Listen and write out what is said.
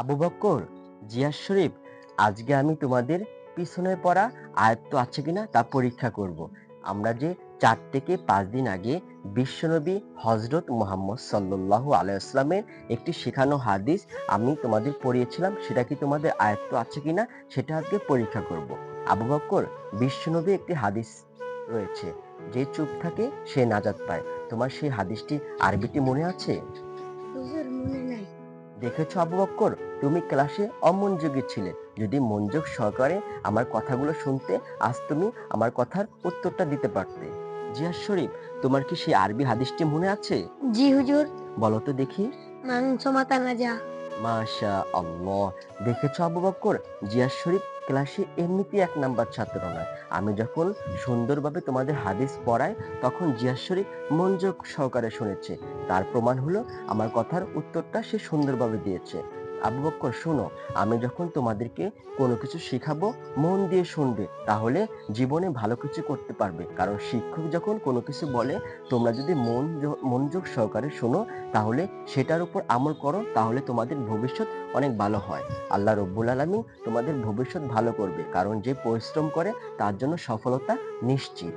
আবু বক্কর, জিয়াস শরীফ, আজকে আমি তোমাদের পিছনে পড়া আয়ত্ত আছে কিনা তা পরীক্ষা করব। আমরা যে 4 থেকে 5 দিন আগে বিশ্বনবী হজরত মুহাম্মদ সাল্লাল্লাহু আলাইহি ওয়াসাল্লামের একটি শেখানো হাদিস আমি তোমাদের পড়িয়েছিলাম, সেটা কি তোমাদের আয়ত্ত আছে কিনা সেটা আজকে পরীক্ষা করব। আবু বক্কর, বিশ্বনবী একটি হাদিস রয়েছে, যে চুপ থাকে সে নাজাত পায়। তোমার সেই হাদিসটি আরবিটি মনে আছে? হুজুর মনে নাই। দেখেছো আবু বক্কর, তুমি ক্লাসে অমনোযোগী ছিলে। যদি মনোযোগ সহকারে আমার কথাগুলো শুনতে, আজ তুমি আমার কথার উত্তরটা দিতে পারতে। জিয়াস শরীফ, তোমার কি সেই আরবি হাদিসটি মনে আছে? জি হুজুর। বলো তো দেখি। মাংস মাথা নাজা। মাশা আল্লাহ! দেখেছো আবু বক্কর, জিয়াস শরীফ ক্লাসে এমনিতেই 1 নাম্বার ছাত্র নয়। আমি যখন সুন্দরভাবে তোমাদের হাদিস পড়াই, তখন জিয়াস শরীফ মনোযোগ সহকারে শুনেছে। তার প্রমাণ হলো আমার কথার উত্তরটা সে সুন্দরভাবে দিয়েছে। আবু বক্কর শোনো, আমি যখন তোমাদেরকে কোনো কিছু শিখাবো, মন দিয়ে শুনবে, তাহলে জীবনে ভালো কিছু করতে পারবে। কারণ শিক্ষক যখন কোনো কিছু বলে, তোমরা যদি মনোযোগ সহকারে শোনো, তাহলে সেটার উপর আমল করো, তাহলে তোমাদের ভবিষ্যৎ অনেক ভালো হয়। আল্লাহ রব্বুল আলামিন তোমাদের ভবিষ্যৎ ভালো করবে, কারণ যে পরিশ্রম করে তার জন্য সফলতা নিশ্চিত।